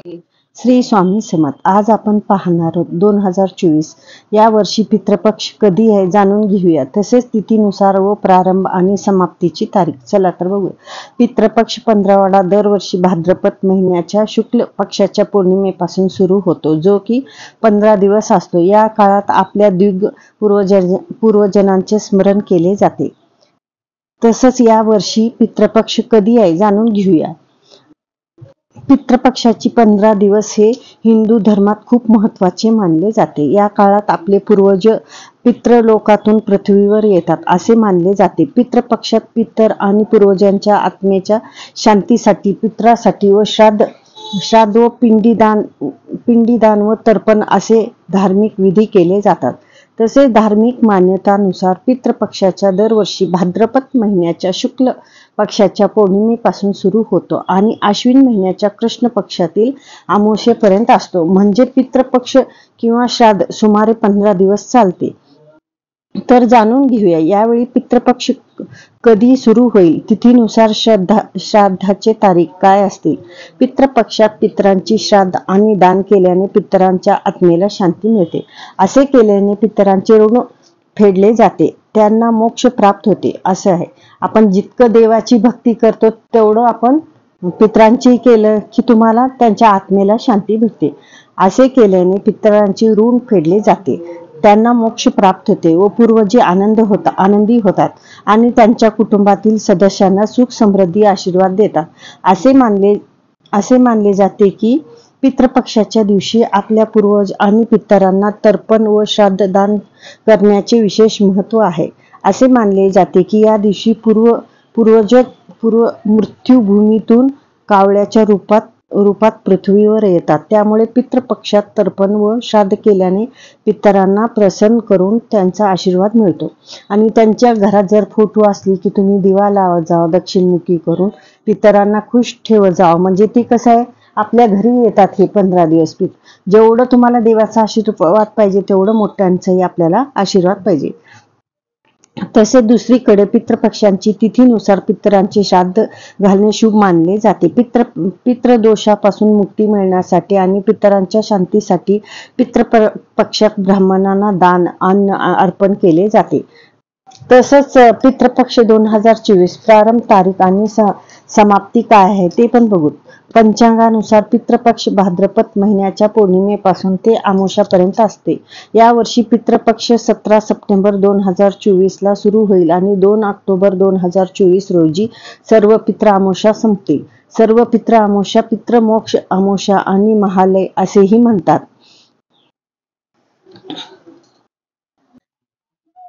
श्री स्वामी समर्थ. आज आपण पाहणार आहोत 2024 या वर्षी पितृपक्ष कधी आहे जाणून घेऊया. तसेच तिथीनुसार व प्रारंभ आणि समाप्तीची तारीख. चला तर बघूया. पितृपक्ष 15वाडा दरवर्षी भाद्रपद महिन्याच्या शुक्ल पक्षाच्या पौर्णिमेपासून सुरू होतो, जो की 15 दिवस असतो. या काळात आपल्या दिग् पूर्वजनांचे स्मरण केले जाते. तसंच या वर्षी पितृपक्ष कधी आहे जाणून घेऊया. पितृपक्षाची 15 दिवस हे हिंदू धर्मात खूप महत्त्वाचे मानले जाते. या काळात आपले पूर्वज पितृलोकातून पृथ्वीवर येतात असे मानले जाते. पितृपक्षात पितर आणि पूर्वजांच्या आत्मेच्या शांतीसाठी, पितरासाठी व श्राद्ध व पिंडीदान व तर्पण असे धार्मिक विधी केले जातात. तसेच धार्मिक मान्यतानुसार पितृपक्षाच्या दरवर्षी भाद्रपद महिन्याच्या शुक्ल पक्षाच्या पौर्णिमेपासून सुरू होतो आणि आश्विन महिन्याच्या कृष्ण पक्षातील अमावस्येपर्यंत असतो. म्हणजे पितृपक्ष किंवा श्राद्ध सुमारे 15 दिवस चालते. तर जाणून घेऊया यावेळी पितृपक्ष कधी सुरू होईल. तिथीनुसार श्राद्धाचे तारीख काय असतील. पितृपक्षात पितरांची श्राद्ध आणि दान केल्याने पितरांच्या आत्मेला शांती मिळते. असे केल्याने पितरांचे ऋण फेडले जाते, त्यांना मोक्ष प्राप्त होते असं आहे. आपण जितकं देवाची भक्ती करतो तेवढं आपण पितरांची केलं की तुम्हाला त्यांच्या आत्मेला शांती भेटते. असे केल्याने पितरांचे ऋण फेडले जाते, त्यांना मोक्ष प्राप्त होते व पूर्वजे आनंदी होतात आणि त्यांच्या कुटुंबातील सदस्यांना सुख समृद्धी आशीर्वाद देतात. असे मानले जाते की पितृपक्षाच्या दिवशी आपल्या पूर्वज आणि पितरांना तर्पण व श्राद्ध दान करण्याचे विशेष महत्त्व आहे. असे मानले जाते की या दिवशी पूर्वज मृत्यूभूमीतून कावळ्याच्या रूपात पृथ्वीवर येतात. त्यामुळे पितृपक्षात तर्पण व श्राद्ध केल्याने पितरांना प्रसन्न करून त्यांचा आशीर्वाद मिळतो. आणि त्यांच्या घरात जर फोटो असली की तुम्ही दिवा लावत जावा दक्षिणमुखी करून, पितरांना खुश ठेवत जावं. म्हणजे ते कसं आहे, आपल्या घरी येतात हे 15 दिवस. जेवढं तुम्हाला देवाचा आशीर्वाद पाहिजे तेवढं मोठ्यांचाही आपल्याला आशीर्वाद पाहिजे. तसे दुसरीकडे पितृपक्षांची तिथीनुसार पितरांचे श्राद्ध घालणे शुभ मानले जाते. पितृदोषापासून मुक्ती मिळण्यासाठी आणि पितरांच्या शांतीसाठी पितृपक्षात ब्राह्मणांना दान अन्न अर्पण केले जाते. तसंच पितृपक्ष 2024 प्रारंभ तारीख आणि समाप्ती काय आहे ते पण बघू. पंचांगानुसार पितृपक्ष भाद्रपद महिन्याच्या पौर्णिमेपासून ते अमावस्यापर्यंत असते. या वर्षी पितृपक्ष 17 सप्टेंबर 2024 ला सुरू होईल आणि 2 ऑक्टोबर 2024 रोजी सर्व पितृ अमावस्या संपते. सर्व पितृ अमावस्या पितृमोक्ष अमावस्या आणि महालय असेही म्हणतात.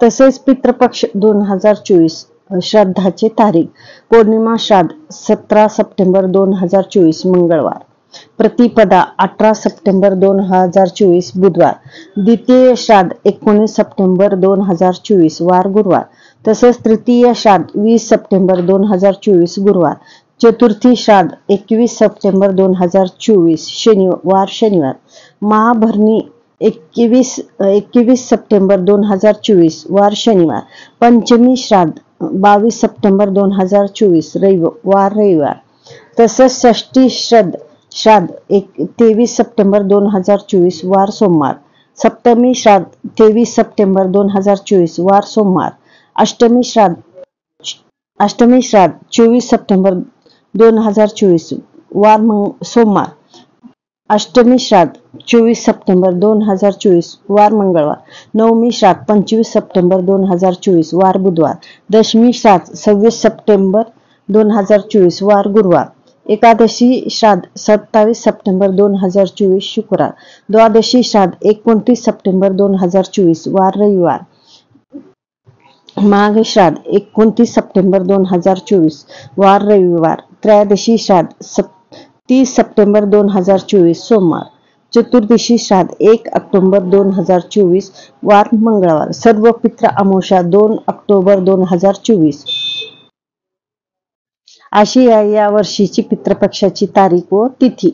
तसेच पितृपक्ष 2024 श्राद्धाचे तारीख. पौर्णिमा श्राद्ध 17 सप्टेंबर 2024 मंगळवार. प्रतिपदा 18 सप्टेंबर 2024 बुधवार. द्वितीय श्राद्ध 19 सप्टेंबर 2024 वार गुरुवार. तसेच तृतीय श्राद्ध 20 सप्टेंबर 2024 गुरुवार. चतुर्थी श्राद्ध 21 सप्टेंबर 2024 वार शनिवार. महाभरणी 21 सप्टेंबर 2024 वार शनिवार. पंचमी श्राद्ध 22 सप्टेंबर 2024 वार रविवार. तसंच षष्ठी श्राद्ध 23 सप्टेंबर 2024 वार सोमवार. सप्तमी श्राद्ध 23 सप्टेंबर 2024 वार सोमवार. अष्टमी श्राद्ध 24 सप्टेंबर 2024 वार सोमवार. अष्टमी श्राद्ध 24 सप्टेंबर 2024 वार मंगळवार. नवमी श्राद्ध 25 सप्टेंबर 2024 वार बुधवार. दशमी श्राद्ध 26 सप्टेंबर 2024 वार गुरुवार. एकादशी श्राद्ध 27 सप्टेंबर 2024 शुक्रवार. द्वादशी श्राद्ध 29 सप्टेंबर 2024 वार रविवार. माघ श्राद्ध 29 सप्टेंबर 2024 वार रविवार. त्रयोदशी श्राद्ध 30 सप्टेंबर 2024 सोमवार. चतुर्दशी श्राद्ध 1 ऑक्टोबर 2024 वार मंगळवार. सर्व पितृ अमावस्या 2 ऑक्टोबर 2024 अशी या वर्षीची पितृपक्षाची तारीख व तिथी.